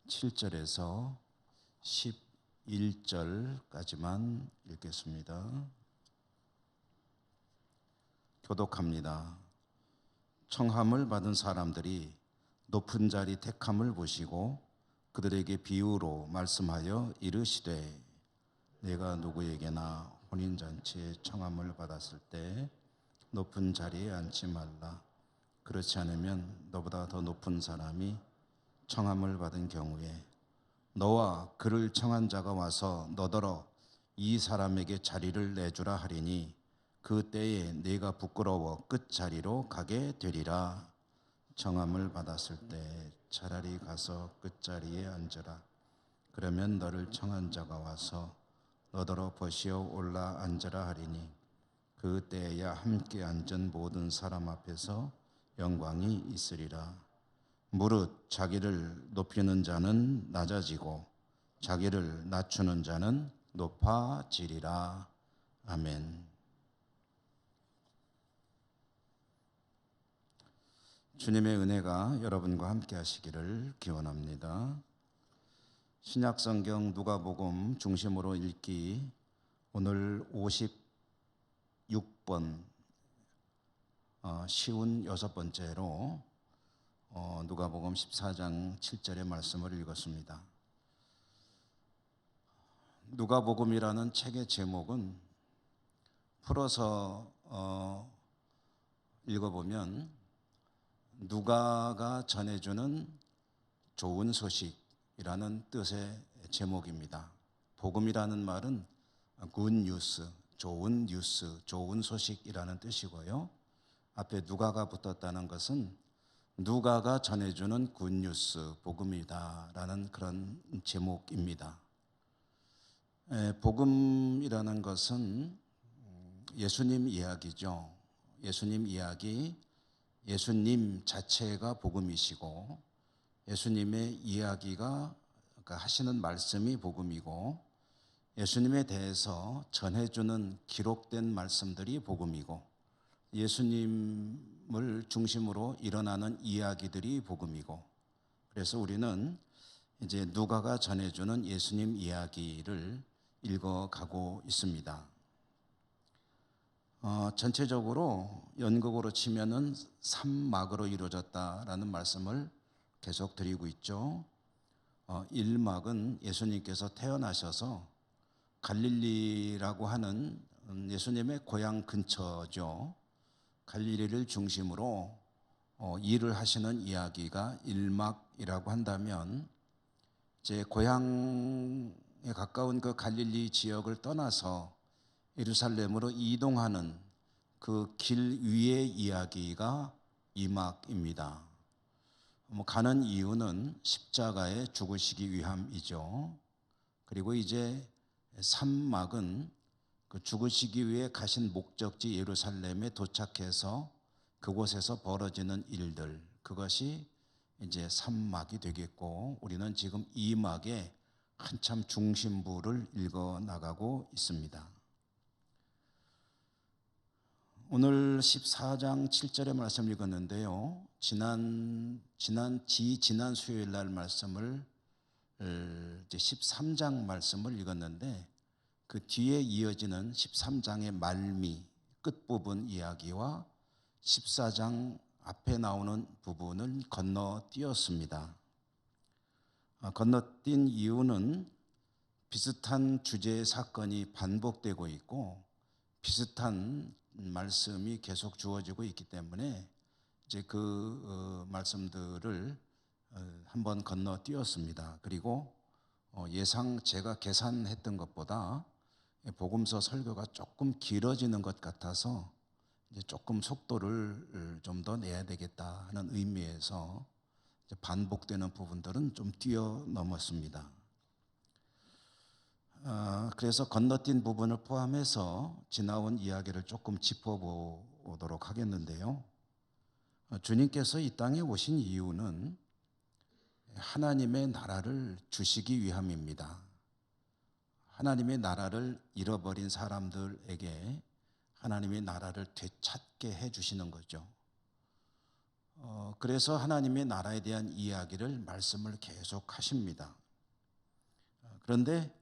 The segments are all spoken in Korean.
7절에서 11절까지만 읽겠습니다. 교독합니다. 청함을 받은 사람들이 높은 자리 택함을 보시고 그들에게 비유로 말씀하여 이르시되, 내가 누구에게나 혼인잔치에 청함을 받았을 때 높은 자리에 앉지 말라. 그렇지 않으면 너보다 더 높은 사람이 청함을 받은 경우에 너와 그를 청한 자가 와서 너더러 이 사람에게 자리를 내주라 하리니 그 때에 네가 부끄러워 끝자리로 가게 되리라. 청함을 받았을 때 차라리 가서 끝자리에 앉으라. 그러면 너를 청한 자가 와서 너더러 버시어 올라 앉으라 하리니 그 때에야 함께 앉은 모든 사람 앞에서 영광이 있으리라. 무릇 자기를 높이는 자는 낮아지고 자기를 낮추는 자는 높아지리라. 아멘. 주님의 은혜가 여러분과 함께 하시기를 기원합니다. 신약성경 누가복음 중심으로 읽기, 오늘 56번 쉬운 6번째로 누가복음 14장 7절의 말씀을 읽었습니다. 누가복음이라는 책의 제목은 풀어서 읽어보면 누가가 전해주는 좋은 소식이라는 뜻의 제목입니다. 복음이라는 말은 good news, 좋은 뉴스, 좋은 소식이라는 뜻이고요. 앞에 누가가 붙었다는 것은 누가가 전해주는 굿뉴스, 복음이다라는 그런 제목입니다. 복음이라는 것은 예수님 이야기죠. 예수님 이야기, 예수님 자체가 복음이시고 예수님의 이야기가, 그러니까 하시는 말씀이 복음이고 예수님에 대해서 전해주는 기록된 말씀들이 복음이고 예수님을 중심으로 일어나는 이야기들이 복음이고, 그래서 우리는 이제 누가가 전해주는 예수님 이야기를 읽어가고 있습니다. 전체적으로 연극으로 치면은 3막으로 이루어졌다라는 말씀을 계속 드리고 있죠. 1막은 예수님께서 태어나셔서 갈릴리라고 하는 예수님의 고향 근처죠. 갈릴리를 중심으로 일을 하시는 이야기가 1막이라고 한다면, 제 고향에 가까운 그 갈릴리 지역을 떠나서 예루살렘으로 이동하는 그 길 위의 이야기가 2막입니다. 가는 이유는 십자가에 죽으시기 위함이죠. 그리고 이제 3막은 그 죽으시기 위해 가신 목적지 예루살렘에 도착해서 그곳에서 벌어지는 일들, 그것이 이제 3막이 되겠고, 우리는 지금 2막의 한참 중심부를 읽어 나가고 있습니다. 오늘 14장 7절의 말씀 읽었는데요. 지난 수요일 날 말씀을 이제 13장 말씀을 읽었는데, 그 뒤에 이어지는 13장의 말미 끝부분 이야기와 14장 앞에 나오는 부분을 건너뛰었습니다. 건너뛴 이유는 비슷한 주제의 사건이 반복되고 있고 비슷한 말씀이 계속 주어지고 있기 때문에 이제 그 말씀들을 한번 건너뛰었습니다. 그리고 예상 제가 계산했던 것보다 복음서 설교가 조금 길어지는 것 같아서 이제 조금 속도를 좀 더 내야 되겠다 하는 의미에서 이제 반복되는 부분들은 좀 뛰어넘었습니다. 그래서 건너뛴 부분을 포함해서 지나온 이야기를 조금 짚어보도록 하겠는데요. 주님께서 이 땅에 오신 이유는 하나님의 나라를 주시기 위함입니다. 하나님의 나라를 잃어버린 사람들에게 하나님의 나라를 되찾게 해주시는 거죠. 그래서 하나님의 나라에 대한 이야기를 말씀을 계속 하십니다. 그런데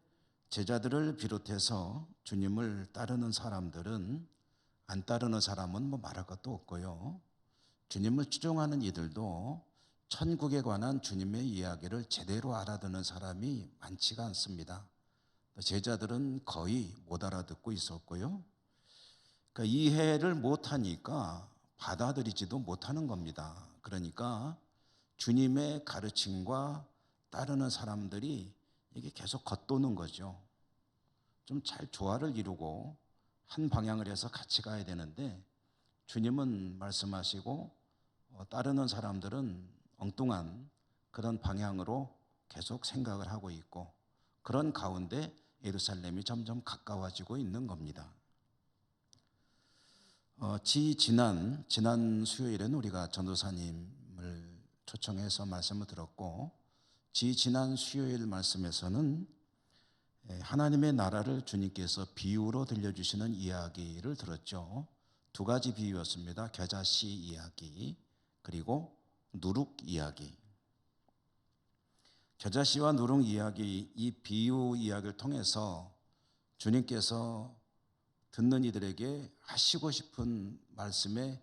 제자들을 비롯해서 주님을 따르는 사람들은, 안 따르는 사람은 뭐 말할 것도 없고요. 주님을 추종하는 이들도 천국에 관한 주님의 이야기를 제대로 알아듣는 사람이 많지가 않습니다. 제자들은 거의 못 알아듣고 있었고요. 그러니까 이해를 못하니까 받아들이지도 못하는 겁니다. 그러니까 주님의 가르침과 따르는 사람들이 이게 계속 겉도는 거죠. 좀 잘 조화를 이루고 한 방향을 해서 같이 가야 되는데, 주님은 말씀하시고 따르는 사람들은 엉뚱한 그런 방향으로 계속 생각을 하고 있고, 그런 가운데 예루살렘이 점점 가까워지고 있는 겁니다. 지난 수요일에는 우리가 전도사님을 초청해서 말씀을 들었고, 지난 수요일 말씀에서는 하나님의 나라를 주님께서 비유로 들려주시는 이야기를 들었죠. 두 가지 비유였습니다. 겨자씨 이야기, 그리고 누룩 이야기. 겨자씨와 누룩 이야기, 이 비유 이야기를 통해서 주님께서 듣는 이들에게 하시고 싶은 말씀의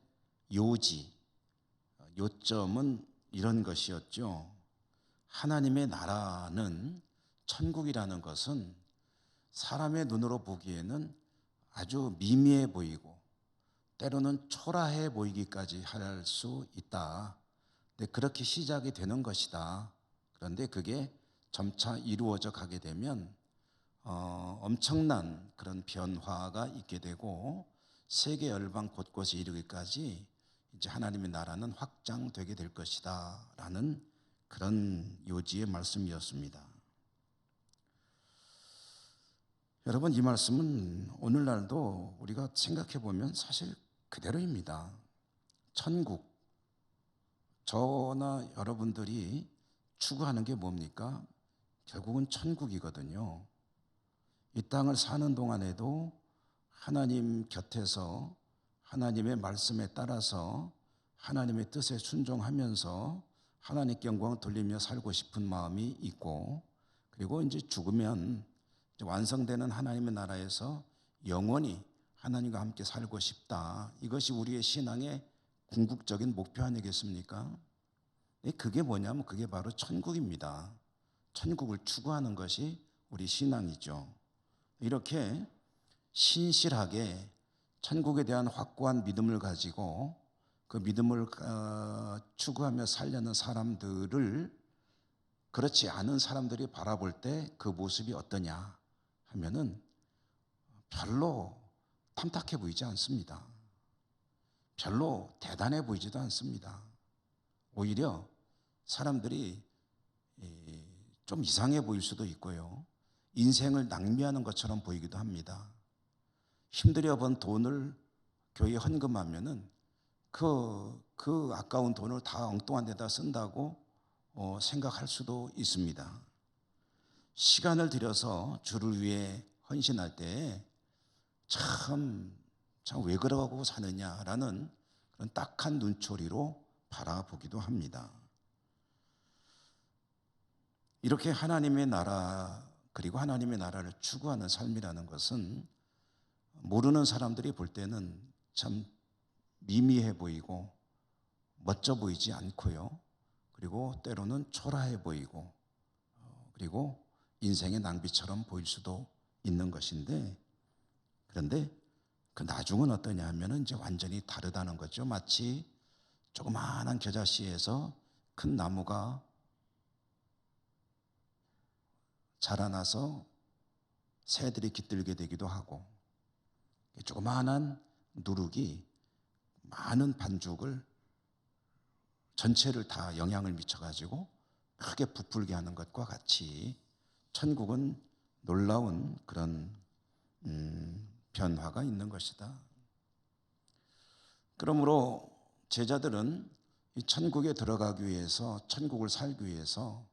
요점은 이런 것이었죠. 하나님의 나라는, 천국이라는 것은 사람의 눈으로 보기에는 아주 미미해 보이고 때로는 초라해 보이기까지 할 수 있다. 근데 그렇게 시작이 되는 것이다. 그런데 그게 점차 이루어져 가게 되면 엄청난 그런 변화가 있게 되고 세계 열방 곳곳에 이르기까지 이제 하나님의 나라는 확장되게 될 것이다 라는 그런 요지의 말씀이었습니다. 여러분, 이 말씀은 오늘날도 우리가 생각해 보면 사실 그대로입니다. 천국, 저나 여러분들이 추구하는 게 뭡니까? 결국은 천국이거든요. 이 땅을 사는 동안에도 하나님 곁에서 하나님의 말씀에 따라서 하나님의 뜻에 순종하면서 하나님께 영광을 돌리며 살고 싶은 마음이 있고, 그리고 이제 죽으면 이제 완성되는 하나님의 나라에서 영원히 하나님과 함께 살고 싶다. 이것이 우리의 신앙의 궁극적인 목표 아니겠습니까? 그게 뭐냐면 그게 바로 천국입니다. 천국을 추구하는 것이 우리 신앙이죠. 이렇게 신실하게 천국에 대한 확고한 믿음을 가지고 그 믿음을 추구하며 살려는 사람들을, 그렇지 않은 사람들이 바라볼 때 그 모습이 어떠냐 하면은 별로 탐탁해 보이지 않습니다. 별로 대단해 보이지도 않습니다. 오히려 사람들이 좀 이상해 보일 수도 있고요. 인생을 낭비하는 것처럼 보이기도 합니다. 힘들여 번 돈을 교회에 헌금하면은 그 아까운 돈을 다 엉뚱한 데다 쓴다고 생각할 수도 있습니다. 시간을 들여서 주를 위해 헌신할 때 참 왜 그러고 사느냐라는 그런 딱한 눈초리로 바라보기도 합니다. 이렇게 하나님의 나라, 그리고 하나님의 나라를 추구하는 삶이라는 것은 모르는 사람들이 볼 때는 참 미미해 보이고 멋져 보이지 않고요. 그리고 때로는 초라해 보이고 그리고 인생의 낭비처럼 보일 수도 있는 것인데, 그런데 그 나중은 어떠냐 하면 이제 완전히 다르다는 거죠. 마치 조그마한 겨자씨에서 큰 나무가 자라나서 새들이 깃들게 되기도 하고, 조그마한 누룩이 많은 반죽을 전체를 다 영향을 미쳐가지고 크게 부풀게 하는 것과 같이 천국은 놀라운 그런 변화가 있는 것이다. 그러므로 제자들은 이 천국에 들어가기 위해서, 천국을 살기 위해서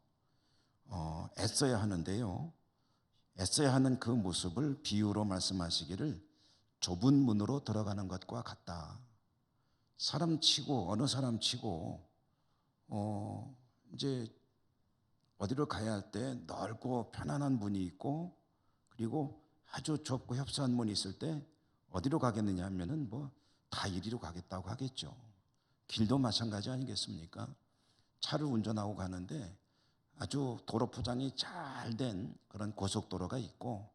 애써야 하는데요. 애써야 하는 그 모습을 비유로 말씀하시기를 좁은 문으로 들어가는 것과 같다. 사람 치고 어느 사람 치고 이제 어디로 가야 할 때 넓고 편안한 문이 있고, 그리고 아주 좁고 협소한 문이 있을 때 어디로 가겠느냐 하면은 뭐 다 이리로 가겠다고 하겠죠. 길도 마찬가지 아니겠습니까? 차를 운전하고 가는데 아주 도로 포장이 잘 된 그런 고속도로가 있고,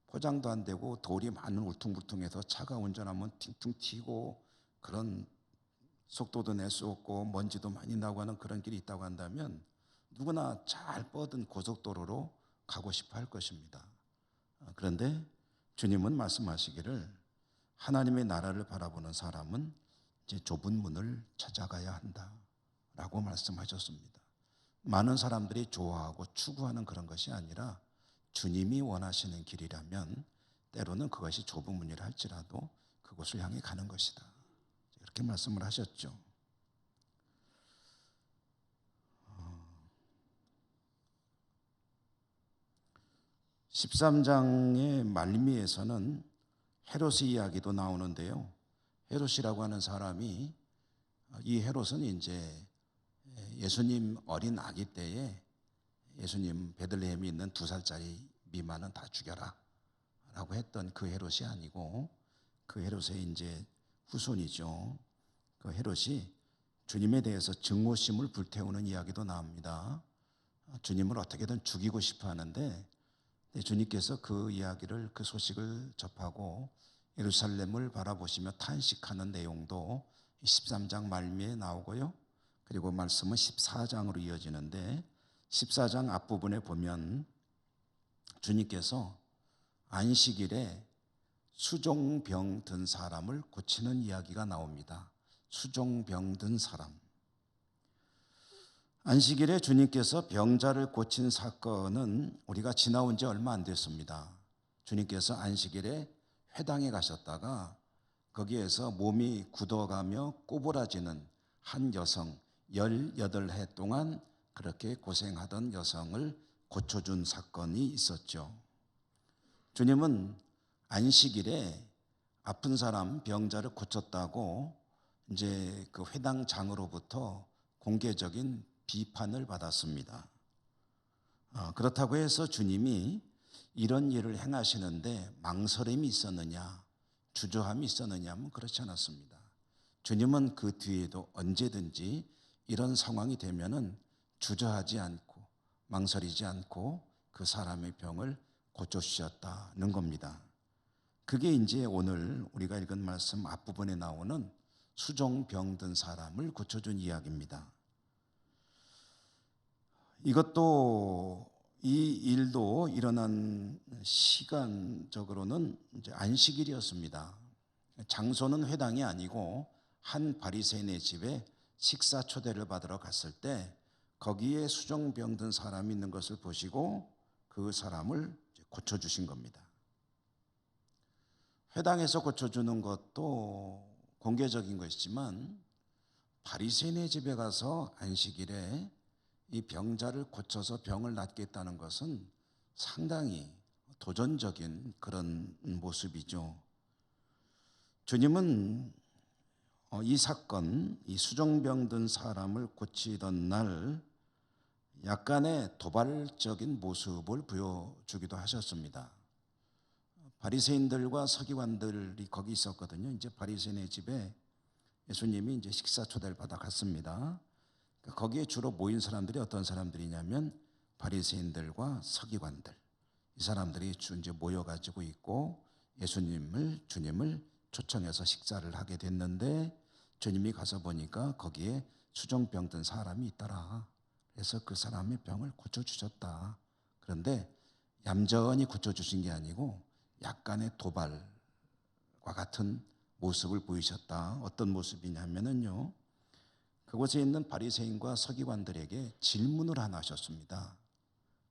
포장도 안 되고 돌이 많은 울퉁불퉁해서 차가 운전하면 팅팅 튀고 그런 속도도 낼 수 없고 먼지도 많이 나고 하는 그런 길이 있다고 한다면 누구나 잘 뻗은 고속도로로 가고 싶어 할 것입니다. 그런데 주님은 말씀하시기를 하나님의 나라를 바라보는 사람은 이제 좁은 문을 찾아가야 한다라고 말씀하셨습니다. 많은 사람들이 좋아하고 추구하는 그런 것이 아니라 주님이 원하시는 길이라면 때로는 그것이 좁은 문이라 할지라도 그곳을 향해 가는 것이다. 이렇게 말씀을 하셨죠. 13장의 말미에서는 헤롯의 이야기도 나오는데요. 헤롯이라고 하는 사람이, 이 헤롯은 이제 예수님 어린 아기 때에 예수님 베들레헴에 있는 2살짜리 미만은 다 죽여라 라고 했던 그 헤롯이 아니고, 그 헤롯의 이제 후손이죠. 그 헤롯이 주님에 대해서 증오심을 불태우는 이야기도 나옵니다. 주님을 어떻게든 죽이고 싶어 하는데 주님께서 그 이야기를, 그 소식을 접하고 예루살렘을 바라보시며 탄식하는 내용도 13장 말미에 나오고요. 그리고 말씀은 14장으로 이어지는데 14장 앞부분에 보면 주님께서 안식일에 수종병 든 사람을 고치는 이야기가 나옵니다. 수종병 든 사람. 안식일에 주님께서 병자를 고친 사건은 우리가 지나온 지 얼마 안 됐습니다. 주님께서 안식일에 회당에 가셨다가 거기에서 몸이 굳어가며 꼬부라지는 한 여성, 18해 동안 그렇게 고생하던 여성을 고쳐준 사건이 있었죠. 주님은 안식일에 아픈 사람, 병자를 고쳤다고 이제 그 회당장으로부터 공개적인 비판을 받았습니다. 그렇다고 해서 주님이 이런 일을 행하시는데 망설임이 있었느냐, 주저함이 있었느냐 하면 그렇지 않았습니다. 주님은 그 뒤에도 언제든지 이런 상황이 되면은 주저하지 않고 망설이지 않고 그 사람의 병을 고쳐주셨다는 겁니다. 그게 이제 오늘 우리가 읽은 말씀 앞부분에 나오는 수종병 든 사람을 고쳐준 이야기입니다. 이것도, 이 일도 일어난 시간적으로는 이제 안식일이었습니다. 장소는 회당이 아니고 한 바리새인의 집에 식사 초대를 받으러 갔을 때 거기에 수종병 든 사람이 있는 것을 보시고 그 사람을 고쳐주신 겁니다. 회당에서 고쳐주는 것도 공개적인 것이지만 바리새인의 집에 가서 안식일에 이 병자를 고쳐서 병을 낫게 했다는 것은 상당히 도전적인 그런 모습이죠. 주님은 이 사건, 이 수종병 든 사람을 고치던 날 약간의 도발적인 모습을 보여주기도 하셨습니다. 바리새인들과 서기관들이 거기 있었거든요. 이제 바리새인의 집에 예수님이 이제 식사 초대를 받아 갔습니다. 거기에 주로 모인 사람들이 어떤 사람들이냐면 바리새인들과 서기관들, 이 사람들이 이제 모여가지고 있고 주님을 초청해서 식사를 하게 됐는데 주님이 가서 보니까 거기에 수종병 든 사람이 있더라. 그래서 그 사람의 병을 고쳐주셨다. 그런데 얌전히 고쳐주신 게 아니고 약간의 도발과 같은 모습을 보이셨다. 어떤 모습이냐면요, 그곳에 있는 바리새인과 서기관들에게 질문을 하나 하셨습니다.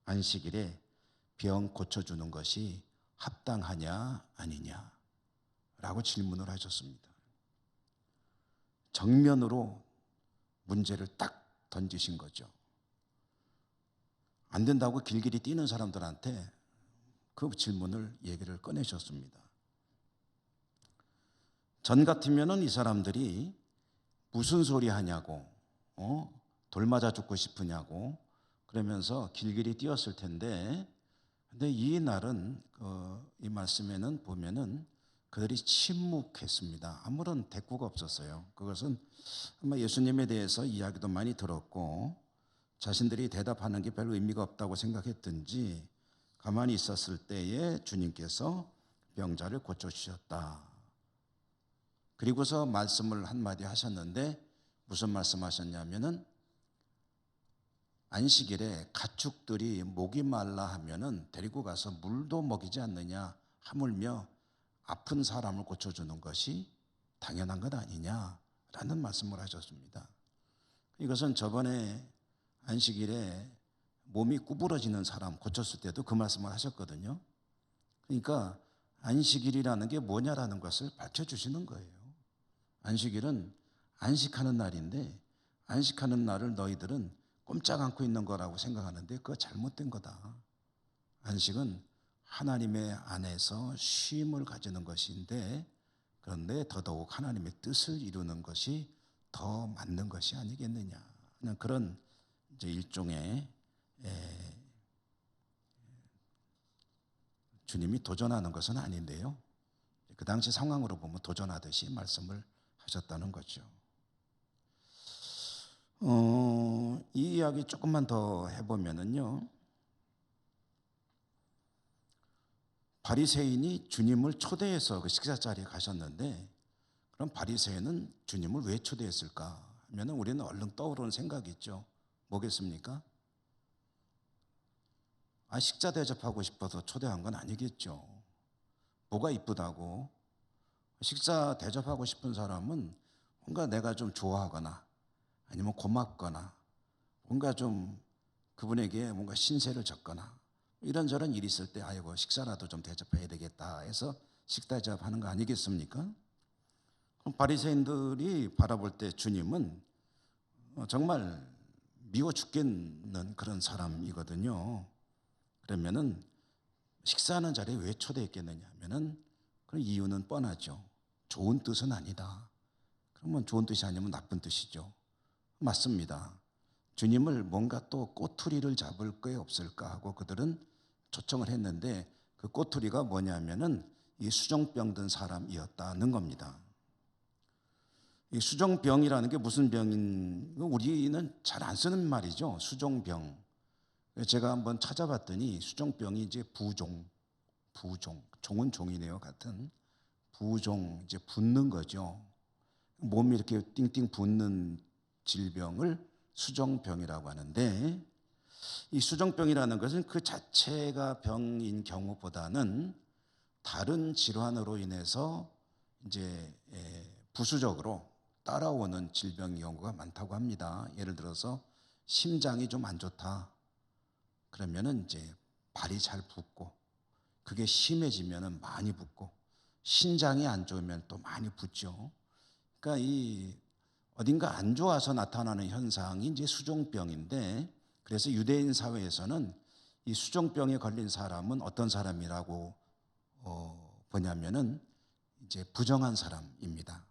안식일에 병 고쳐주는 것이 합당하냐 아니냐 라고 질문을 하셨습니다. 정면으로 문제를 딱 던지신 거죠. 안 된다고 길길이 뛰는 사람들한테 그 질문을 얘기를 꺼내셨습니다. 전 같으면은 이 사람들이 무슨 소리 하냐고, 돌 맞아 죽고 싶으냐고 그러면서 길길이 뛰었을 텐데, 근데 이 날은 이 말씀에는 보면은 그들이 침묵했습니다. 아무런 대꾸가 없었어요. 그것은 아마 예수님에 대해서 이야기도 많이 들었고 자신들이 대답하는 게 별 의미가 없다고 생각했든지 가만히 있었을 때에 주님께서 병자를 고쳐주셨다. 그리고서 말씀을 한마디 하셨는데 무슨 말씀하셨냐면은 안식일에 가축들이 목이 말라 하면은 데리고 가서 물도 먹이지 않느냐, 하물며 아픈 사람을 고쳐주는 것이 당연한 것 아니냐라는 말씀을 하셨습니다. 이것은 저번에 안식일에 몸이 구부러지는 사람 고쳤을 때도 그 말씀을 하셨거든요. 그러니까 안식일이라는 게 뭐냐라는 것을 밝혀주시는 거예요. 안식일은 안식하는 날인데 안식하는 날을 너희들은 꼼짝 않고 있는 거라고 생각하는데 그거 잘못된 거다. 안식은 하나님의 안에서 쉼을 가지는 것인데 그런데 더더욱 하나님의 뜻을 이루는 것이 더 맞는 것이 아니겠느냐 하는 그런 이제 일종의 주님이 도전하는 것은 아닌데요. 그 당시 상황으로 보면 도전하듯이 말씀을 하셨다는 거죠. 이 이야기 조금만 더 해보면은요. 바리새인이 주님을 초대해서 그 식사 자리에 가셨는데 그럼 바리새인은 주님을 왜 초대했을까 하면은 우리는 얼른 떠오르는 생각이 있죠. 뭐겠습니까? 식사 대접하고 싶어서 초대한 건 아니겠죠. 뭐가 이쁘다고? 식사 대접하고 싶은 사람은 뭔가 내가 좀 좋아하거나 아니면 고맙거나 뭔가 좀 그분에게 뭔가 신세를 졌거나 이런저런 일이 있을 때 아이고 식사라도 좀 대접해야 되겠다 해서 식사 대접하는 거 아니겠습니까? 그럼 바리새인들이 바라볼 때 주님은 정말 미워 죽겠는 그런 사람이거든요. 그러면은 식사하는 자리에 왜 초대했겠느냐 하면은 그 이유는 뻔하죠. 좋은 뜻은 아니다. 그러면 좋은 뜻이 아니면 나쁜 뜻이죠. 맞습니다. 주님을 뭔가 또 꼬투리를 잡을 게 없을까 하고 그들은 초청을 했는데 그 꼬투리가 뭐냐면은 이 수종병 든 사람이었다는 겁니다. 이 수종병이라는 게 무슨 병인, 우리는 잘 안 쓰는 말이죠. 수종병. 제가 한번 찾아봤더니 수종병이 이제 부종, 종은 종이네요. 같은 부종, 이제 붓는 거죠. 몸이 이렇게 띵띵 붓는 질병을 수종병이라고 하는데 이 수종병이라는 것은 그 자체가 병인 경우보다는 다른 질환으로 인해서 이제 부수적으로 따라오는 질병의 경우가 많다고 합니다. 예를 들어서 심장이 좀 안 좋다. 그러면은 이제 발이 잘 붓고 그게 심해지면은 많이 붓고 신장이 안 좋으면 또 많이 붓죠. 그러니까 이 어딘가 안 좋아서 나타나는 현상이 이제 수종병인데 그래서 유대인 사회에서는 이 수종병에 걸린 사람은 어떤 사람이라고 보냐면은 이제 부정한 사람입니다.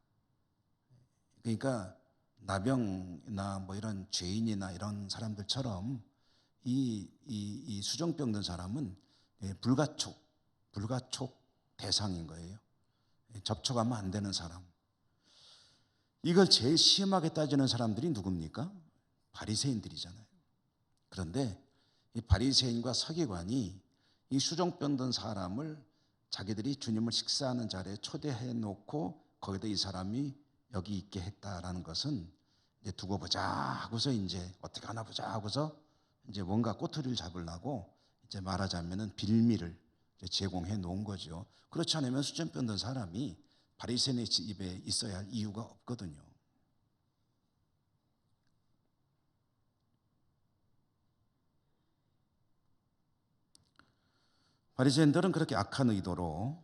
그러니까 나병이나 뭐 이런 죄인이나 이런 사람들처럼 이 수종병 든 사람은 불가촉 대상인 거예요. 접촉하면 안 되는 사람. 이걸 제일 심하게 따지는 사람들이 누굽니까? 바리새인들이잖아요. 그런데 이 바리새인과 서기관이 이 수종병 든 사람을 자기들이 주님을 식사하는 자리에 초대해 놓고 거기다 이 사람이 여기 있게 했다라는 것은 이제 두고 보자 하고서 이제 어떻게 하나 보자 하고서 이제 뭔가 꼬투리를 잡으려고 이제 말하자면은 빌미를 제공해 놓은 거죠. 그렇지 않으면 수종병 든 사람이 바리새인의 집에 있어야 할 이유가 없거든요. 바리새인들은 그렇게 악한 의도로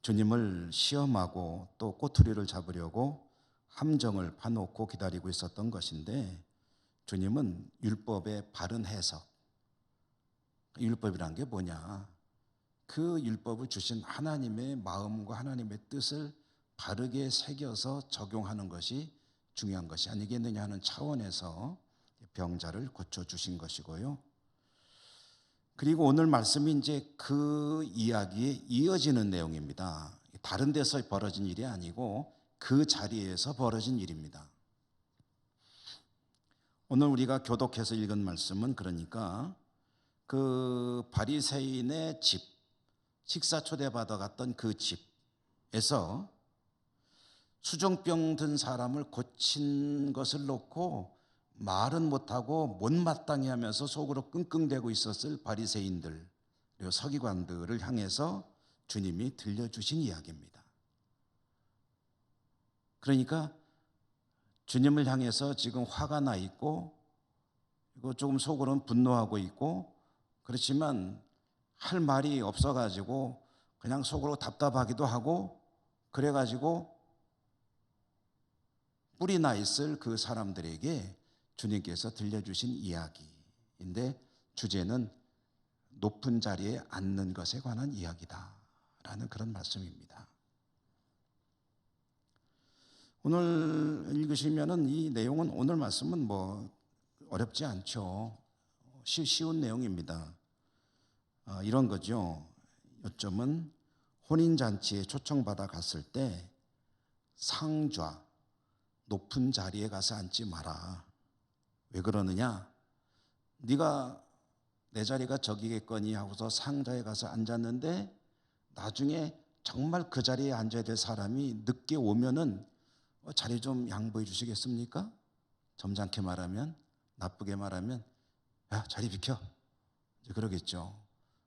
주님을 시험하고 또 꼬투리를 잡으려고 함정을 파놓고 기다리고 있었던 것인데 주님은 율법의 바른 해석, 율법이란 게 뭐냐? 그 율법을 주신 하나님의 마음과 하나님의 뜻을 바르게 새겨서 적용하는 것이 중요한 것이 아니겠느냐 하는 차원에서 병자를 고쳐주신 것이고요. 그리고 오늘 말씀이 이제 그 이야기에 이어지는 내용입니다. 다른 데서 벌어진 일이 아니고 그 자리에서 벌어진 일입니다. 오늘 우리가 교독해서 읽은 말씀은 그러니까 그 바리새인의 집, 식사 초대받아 갔던 그 집에서 수종병 든 사람을 고친 것을 놓고 말은 못하고 못마땅해 하면서 속으로 끙끙대고 있었을 바리새인들 그리고 서기관들을 향해서 주님이 들려주신 이야기입니다. 그러니까 주님을 향해서 지금 화가 나 있고 그리고 조금 속으로는 분노하고 있고 그렇지만 할 말이 없어가지고 그냥 속으로 답답하기도 하고 그래가지고 뿔이 나 있을 그 사람들에게 주님께서 들려주신 이야기인데 주제는 높은 자리에 앉는 것에 관한 이야기다라는 그런 말씀입니다. 오늘 읽으시면은 이 내용은 오늘 말씀은 뭐 어렵지 않죠. 쉬운 내용입니다. 이런 거죠. 요점은 혼인잔치에 초청받아 갔을 때 상좌, 높은 자리에 가서 앉지 마라. 왜 그러느냐? 네가 내 자리가 저기겠거니 하고서 상자에 가서 앉았는데 나중에 정말 그 자리에 앉아야 될 사람이 늦게 오면은 자리 좀 양보해 주시겠습니까? 점잖게 말하면, 나쁘게 말하면 야 자리 비켜 이제 그러겠죠.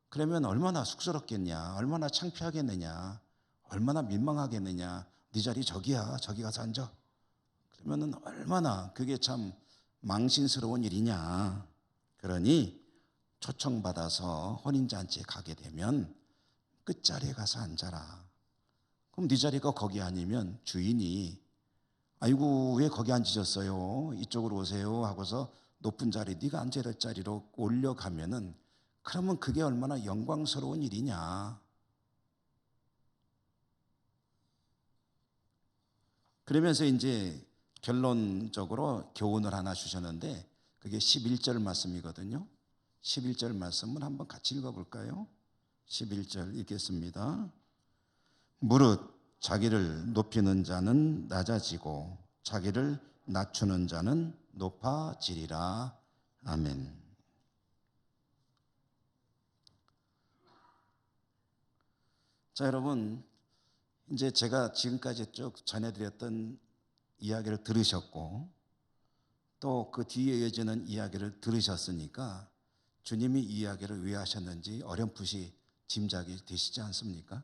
그러면 얼마나 쑥스럽겠냐, 얼마나 창피하겠느냐, 얼마나 민망하겠느냐. 네 자리 저기야, 저기 가서 앉아. 그러면은 얼마나 그게 참 망신스러운 일이냐. 그러니 초청받아서 혼인잔치에 가게 되면 끝자리에 가서 앉아라. 그럼 네 자리가 거기 아니면 주인이 아이고 왜 거기 앉으셨어요? 이쪽으로 오세요 하고서 높은 자리 네가 앉아야 될 자리로 올려가면은 그러면 그게 얼마나 영광스러운 일이냐. 그러면서 이제 결론적으로 교훈을 하나 주셨는데 그게 11절 말씀이거든요. 11절 말씀을 한번 같이 읽어볼까요? 11절 읽겠습니다. 무릇 자기를 높이는 자는 낮아지고 자기를 낮추는 자는 높아지리라. 아멘. 자, 여러분 이제 제가 지금까지 쭉 전해드렸던 이야기를 들으셨고 또 그 뒤에 이어지는 이야기를 들으셨으니까 주님이 이 이야기를 왜 하셨는지 어렴풋이 짐작이 되시지 않습니까?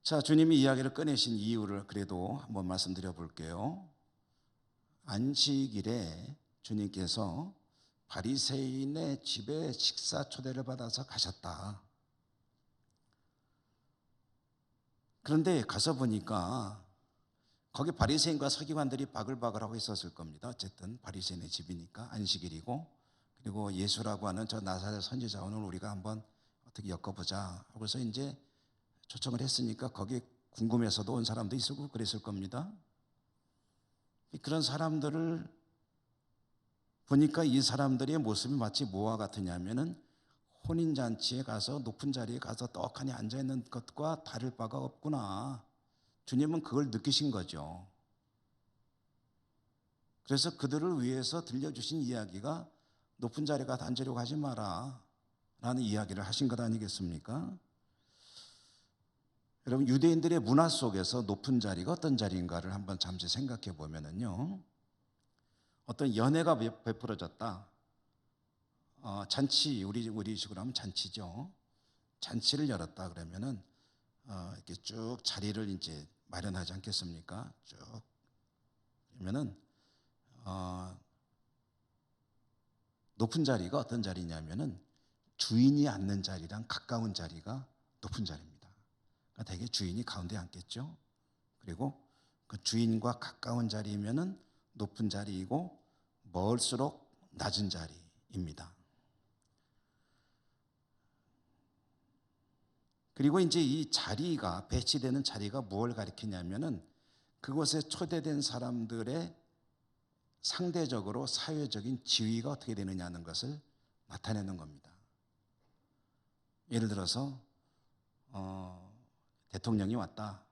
자, 주님이 이야기를 꺼내신 이유를 그래도 한번 말씀드려 볼게요. 안식일에 주님께서 바리새인의 집에 식사 초대를 받아서 가셨다. 그런데 가서 보니까 거기 바리새인과 서기관들이 바글바글하고 있었을 겁니다. 어쨌든 바리새인의 집이니까 안식일이고 그리고 예수라고 하는 저 나사렛 선지자 오늘 우리가 한번 어떻게 엮어보자 하고서 이제 초청을 했으니까 거기에 궁금해서도 온 사람도 있었고 그랬을 겁니다. 그런 사람들을 보니까 이 사람들의 모습이 마치 뭐와 같으냐면은 혼인잔치에 가서 높은 자리에 가서 떡하니 앉아있는 것과 다를 바가 없구나. 주님은 그걸 느끼신 거죠. 그래서 그들을 위해서 들려주신 이야기가 높은 자리에 가서 앉으려고 하지 마라 라는 이야기를 하신 것 아니겠습니까? 여러분 유대인들의 문화 속에서 높은 자리가 어떤 자리인가를 한번 잠시 생각해 보면은요, 어떤 연회가 베풀어졌다. 잔치 우리식으로 하면 잔치죠. 잔치를 열었다 그러면은 이렇게 쭉 자리를 이제 마련하지 않겠습니까? 쭉 그러면은 높은 자리가 어떤 자리냐면은 주인이 앉는 자리랑 가까운 자리가 높은 자리입니다. 그러니까 대개 주인이 가운데 앉겠죠. 그리고 그 주인과 가까운 자리면은 높은 자리이고 멀수록 낮은 자리입니다. 그리고 이제 이 자리가, 배치되는 자리가 무엇을 가리키냐면은 그곳에 초대된 사람들의 상대적으로 사회적인 지위가 어떻게 되느냐는 것을 나타내는 겁니다. 예를 들어서 대통령이 왔다.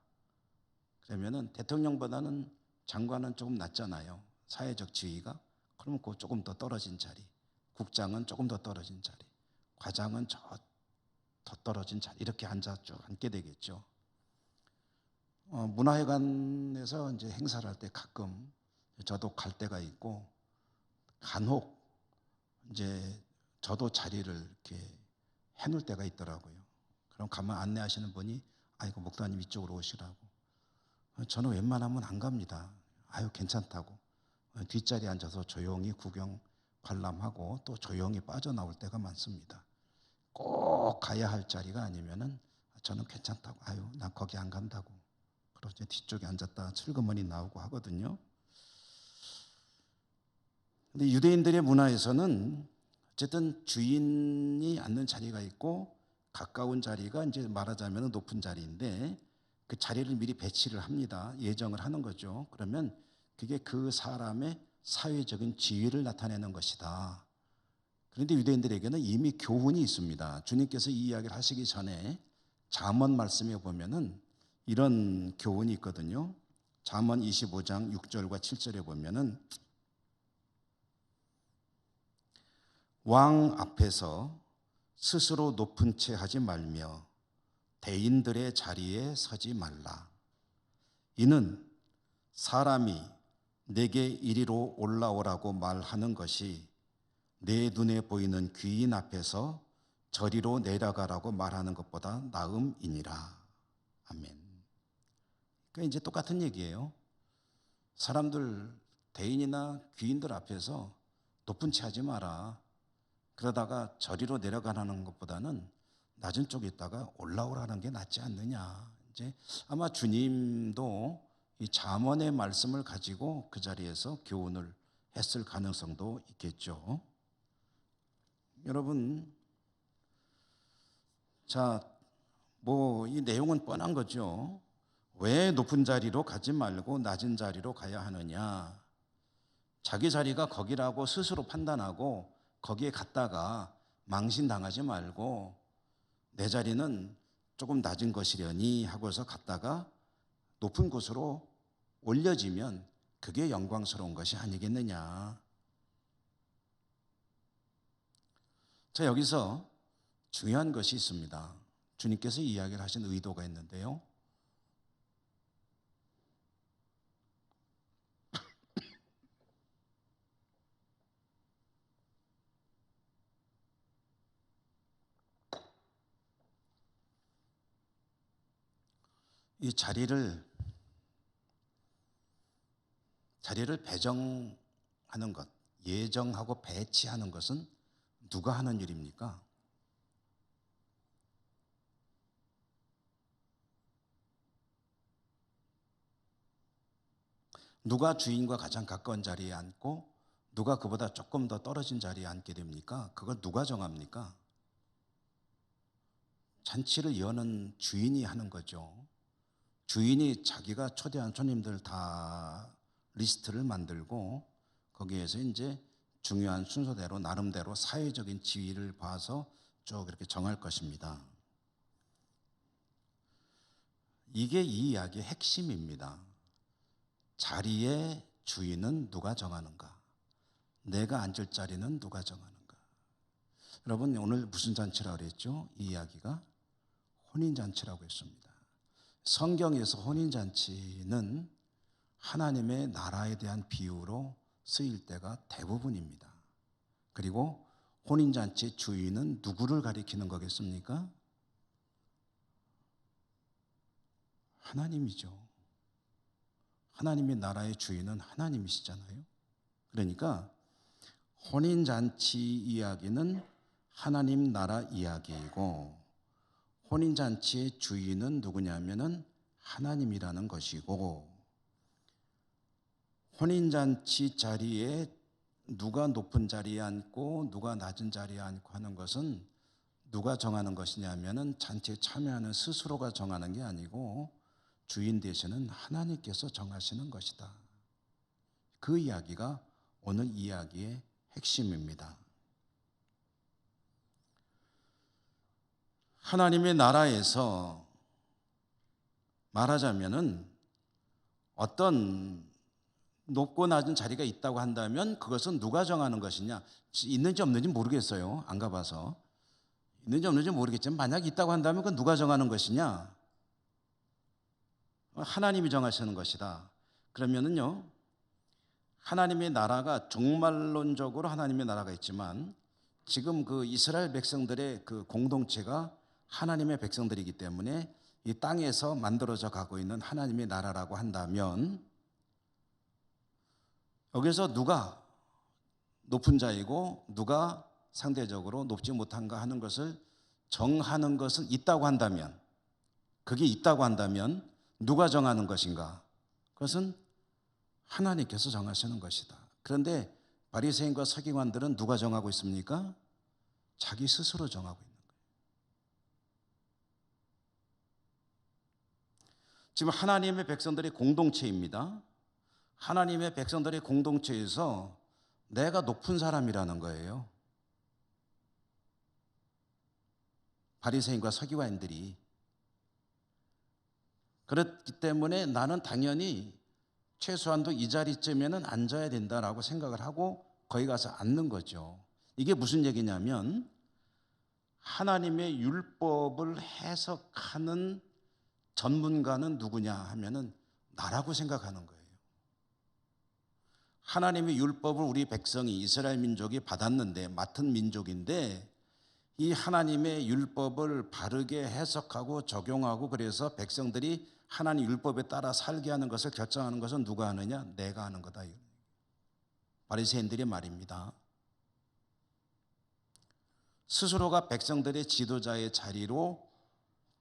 그러면은 대통령보다는 장관은 조금 낮잖아요. 사회적 지위가. 그러면 그 조금 더 떨어진 자리. 국장은 조금 더 떨어진 자리. 과장은 더 떨어진 자리. 이렇게 앉게 되겠죠. 문화회관에서 이제 행사를 할 때 가끔 저도 갈 때가 있고, 간혹 이제 저도 자리를 이렇게 해놓을 때가 있더라고요. 그럼 가면 안내하시는 분이 아이고 목사님 이쪽으로 오시라고. 저는 웬만하면 안 갑니다. 아유 괜찮다고. 뒷자리에 앉아서 조용히 구경 관람하고 또 조용히 빠져나올 때가 많습니다. 꼭 가야 할 자리가 아니면은 저는 괜찮다고. 아유 나 거기 안 간다고. 그러죠. 뒤쪽에 앉았다 슬그머니 나오고 하거든요. 근데 유대인들의 문화에서는 어쨌든 주인이 앉는 자리가 있고 가까운 자리가 이제 말하자면 높은 자리인데 그 자리를 미리 배치를 합니다. 예정을 하는 거죠. 그러면 그게 그 사람의 사회적인 지위를 나타내는 것이다. 그런데 유대인들에게는 이미 교훈이 있습니다. 주님께서 이 이야기를 하시기 전에 잠언 말씀에 보면은 이런 교훈이 있거든요. 잠언 25장 6절과 7절에 보면은 왕 앞에서 스스로 높은 채 하지 말며 대인들의 자리에 서지 말라. 이는 사람이 내게 이리로 올라오라고 말하는 것이 내 눈에 보이는 귀인 앞에서 저리로 내려가라고 말하는 것보다 나음이니라. 아멘. 그러니까 이제 똑같은 얘기예요. 사람들, 대인이나 귀인들 앞에서 높은 채 하지 마라. 그러다가 저리로 내려가라는 것보다는 낮은 쪽에 있다가 올라오라는 게 낫지 않느냐. 이제 아마 주님도 이 잠언의 말씀을 가지고 그 자리에서 교훈을 했을 가능성도 있겠죠. 여러분, 자, 뭐 이 내용은 뻔한 거죠. 왜 높은 자리로 가지 말고 낮은 자리로 가야 하느냐? 자기 자리가 거기라고 스스로 판단하고 거기에 갔다가 망신당하지 말고 내 자리는 조금 낮은 것이려니 하고서 갔다가 높은 곳으로 올려지면 그게 영광스러운 것이 아니겠느냐. 자, 여기서 중요한 것이 있습니다. 주님께서 이야기를 하신 의도가 있는데요. 이 자리를 배정하는 것, 예정하고 배치하는 것은 누가 하는 일입니까? 누가 주인과 가장 가까운 자리에 앉고 누가 그보다 조금 더 떨어진 자리에 앉게 됩니까? 그걸 누가 정합니까? 잔치를 여는 주인이 하는 거죠. 주인이 자기가 초대한 손님들 다 리스트를 만들고 거기에서 이제 중요한 순서대로 나름대로 사회적인 지위를 봐서 쭉 이렇게 정할 것입니다. 이게 이 이야기의 핵심입니다. 자리의 주인은 누가 정하는가? 내가 앉을 자리는 누가 정하는가? 여러분 오늘 무슨 잔치라고 그랬죠? 이 이야기가 혼인잔치라고 했습니다. 성경에서 혼인잔치는 하나님의 나라에 대한 비유로 쓰일 때가 대부분입니다. 그리고 혼인잔치의 주인은 누구를 가리키는 거겠습니까? 하나님이죠. 하나님의 나라의 주인은 하나님이시잖아요. 그러니까 혼인잔치 이야기는 하나님 나라 이야기이고 혼인잔치의 주인은 누구냐면은 하나님이라는 것이고 혼인잔치 자리에 누가 높은 자리에 앉고 누가 낮은 자리에 앉고 하는 것은 누가 정하는 것이냐면은 잔치에 참여하는 스스로가 정하는 게 아니고 주인 되시는 하나님께서 정하시는 것이다. 그 이야기가 오늘 이야기의 핵심입니다. 하나님의 나라에서 말하자면은 어떤 높고 낮은 자리가 있다고 한다면 그것은 누가 정하는 것이냐? 있는지 없는지 모르겠어요. 안 가봐서. 있는지 없는지 모르겠지만 만약 있다고 한다면 그건 누가 정하는 것이냐? 하나님이 정하시는 것이다. 그러면은요, 하나님의 나라가 종말론적으로 하나님의 나라가 있지만 지금 그 이스라엘 백성들의 그 공동체가 하나님의 백성들이기 때문에 이 땅에서 만들어져 가고 있는 하나님의 나라라고 한다면 여기서 누가 높은 자이고 누가 상대적으로 높지 못한가 하는 것을 정하는 것은 있다고 한다면, 그게 있다고 한다면 누가 정하는 것인가? 그것은 하나님께서 정하시는 것이다. 그런데 바리새인과 서기관들은 누가 정하고 있습니까? 자기 스스로 정하고 있는 거예요. 지금 하나님의 백성들의 공동체입니다. 하나님의 백성들의 공동체에서 내가 높은 사람이라는 거예요. 바리새인과 서기관들이. 그렇기 때문에 나는 당연히 최소한도 이 자리쯤에는 앉아야 된다라고 생각을 하고 거기 가서 앉는 거죠. 이게 무슨 얘기냐면 하나님의 율법을 해석하는 전문가는 누구냐 하면은 나라고 생각하는 거예요. 하나님의 율법을 우리 백성이 이스라엘 민족이 받았는데 맡은 민족인데 이 하나님의 율법을 바르게 해석하고 적용하고 그래서 백성들이 하나님 율법에 따라 살게 하는 것을 결정하는 것은 누가 하느냐? 내가 하는 거다. 바리새인들의 말입니다. 스스로가 백성들의 지도자의 자리로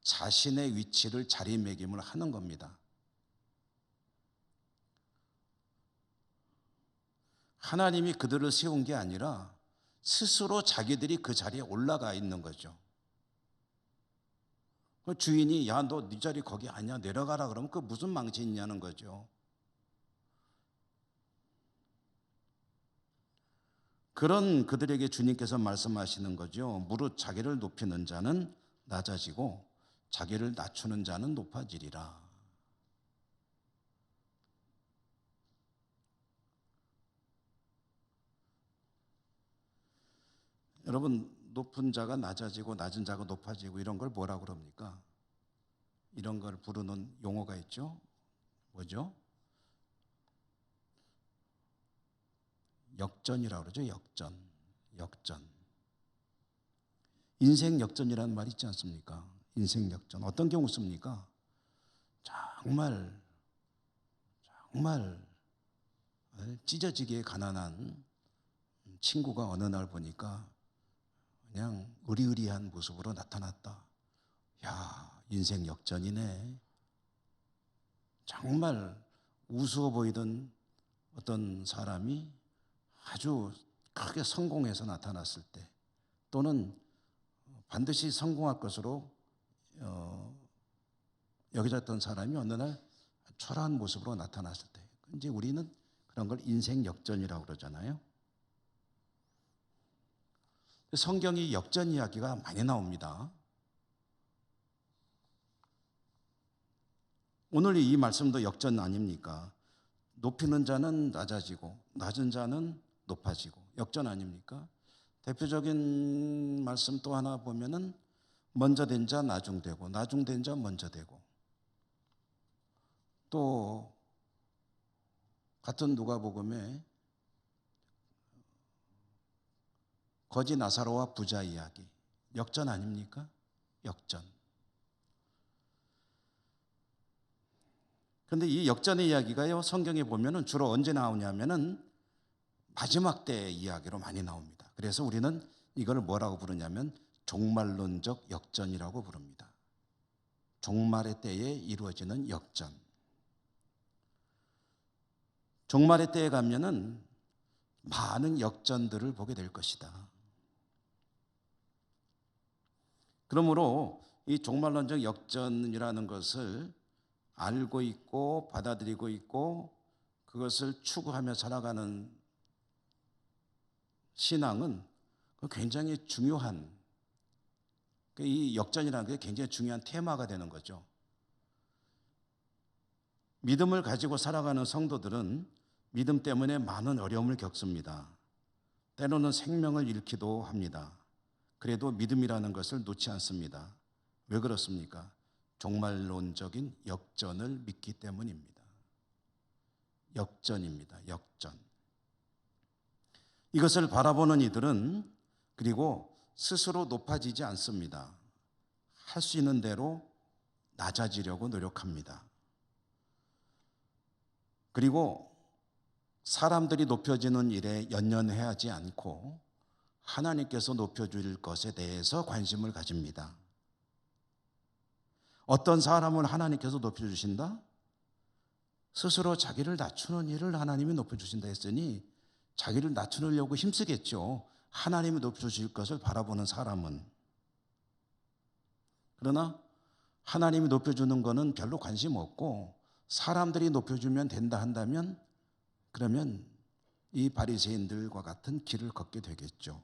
자신의 위치를 자리매김을 하는 겁니다. 하나님이 그들을 세운 게 아니라 스스로 자기들이 그 자리에 올라가 있는 거죠. 주인이 야, 너 네 자리 거기 아니야, 내려가라 그러면 그 무슨 망치 있냐는 거죠. 그런 그들에게 주님께서 말씀하시는 거죠. 무릇 자기를 높이는 자는 낮아지고 자기를 낮추는 자는 높아지리라. 여러분, 높은 자가 낮아지고 낮은 자가 높아지고 이런 걸 뭐라고 그럽니까? 이런 걸 부르는 용어가 있죠. 뭐죠? 역전이라고 그러죠. 역전. 인생 역전이라는 말이 있지 않습니까? 인생 역전. 어떤 경우 씁니까? 정말 찢어지게 가난한 친구가 어느 날 보니까 그냥 의리의리한 모습으로 나타났다. 야, 인생 역전이네. 정말 우스워 보이던 어떤 사람이 아주 크게 성공해서 나타났을 때, 또는 반드시 성공할 것으로 여겨졌던 사람이 어느 날 초라한 모습으로 나타났을 때, 이제 우리는 그런 걸 인생 역전이라고 그러잖아요. 성경이 역전 이야기가 많이 나옵니다. 오늘 이 말씀도 역전 아닙니까? 높이는 자는 낮아지고 낮은 자는 높아지고 역전 아닙니까? 대표적인 말씀 또 하나 보면은 먼저 된 자 나중되고 나중된 자 먼저 되고, 또 같은 누가복음에 거지 나사로와 부자 이야기, 역전 아닙니까? 역전. 그런데 이 역전의 이야기가요, 성경에 보면은 주로 언제 나오냐면은 마지막 때의 이야기로 많이 나옵니다. 그래서 우리는 이걸 뭐라고 부르냐면 종말론적 역전이라고 부릅니다. 종말의 때에 이루어지는 역전. 종말의 때에 가면은 많은 역전들을 보게 될 것이다. 그러므로 이 종말론적 역전이라는 것을 알고 있고 받아들이고 있고 그것을 추구하며 살아가는 신앙은 굉장히 중요한, 이 역전이라는 게 굉장히 중요한 테마가 되는 거죠. 믿음을 가지고 살아가는 성도들은 믿음 때문에 많은 어려움을 겪습니다. 때로는 생명을 잃기도 합니다. 그래도 믿음이라는 것을 놓지 않습니다. 왜 그렇습니까? 종말론적인 역전을 믿기 때문입니다. 역전입니다. 역전. 이것을 바라보는 이들은 그리고 스스로 높아지지 않습니다. 할 수 있는 대로 낮아지려고 노력합니다. 그리고 사람들이 높여지는 일에 연연해하지 않고 하나님께서 높여줄 것에 대해서 관심을 가집니다. 어떤 사람을 하나님께서 높여주신다? 스스로 자기를 낮추는 일을 하나님이 높여주신다 했으니 자기를 낮추려고 힘쓰겠죠. 하나님이 높여주실 것을 바라보는 사람은. 그러나 하나님이 높여주는 것은 별로 관심 없고 사람들이 높여주면 된다 한다면 그러면 이 바리새인들과 같은 길을 걷게 되겠죠.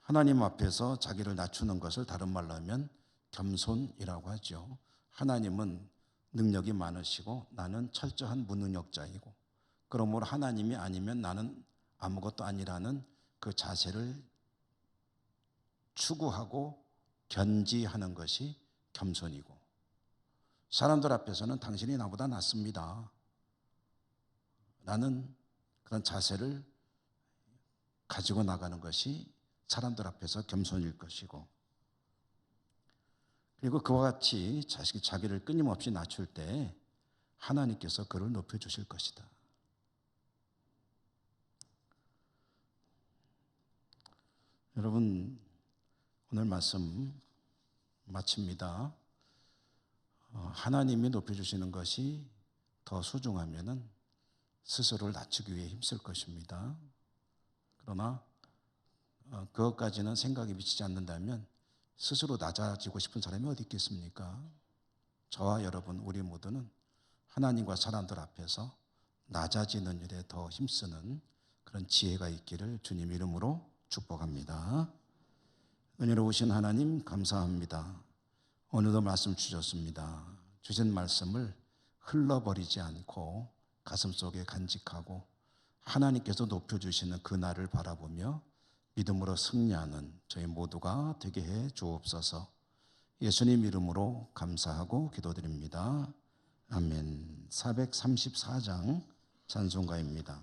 하나님 앞에서 자기를 낮추는 것을 다른 말로 하면 겸손이라고 하죠. 하나님은 능력이 많으시고 나는 철저한 무능력자이고 그러므로 하나님이 아니면 나는 아무것도 아니라는 그 자세를 추구하고 견지하는 것이 겸손이고, 사람들 앞에서는 당신이 나보다 낫습니다 라는 그런 자세를 가지고 나가는 것이 사람들 앞에서 겸손일 것이고, 그리고 그와 같이 자기를 끊임없이 낮출 때 하나님께서 그를 높여주실 것이다. 여러분, 오늘 말씀 마칩니다. 하나님이 높여주시는 것이 더 소중하면은 스스로를 낮추기 위해 힘쓸 것입니다. 그러나 그것까지는 생각이 미치지 않는다면 스스로 낮아지고 싶은 사람이 어디 있겠습니까? 저와 여러분 우리 모두는 하나님과 사람들 앞에서 낮아지는 일에 더 힘쓰는 그런 지혜가 있기를 주님 이름으로 축복합니다. 은혜로우신 하나님 감사합니다. 오늘도 말씀 주셨습니다. 주신 말씀을 흘러버리지 않고 가슴속에 간직하고 하나님께서 높여주시는 그 날을 바라보며 믿음으로 승리하는 저희 모두가 되게 해 주옵소서. 예수님 이름으로 감사하고 기도드립니다. 아멘. 434장 찬송가입니다.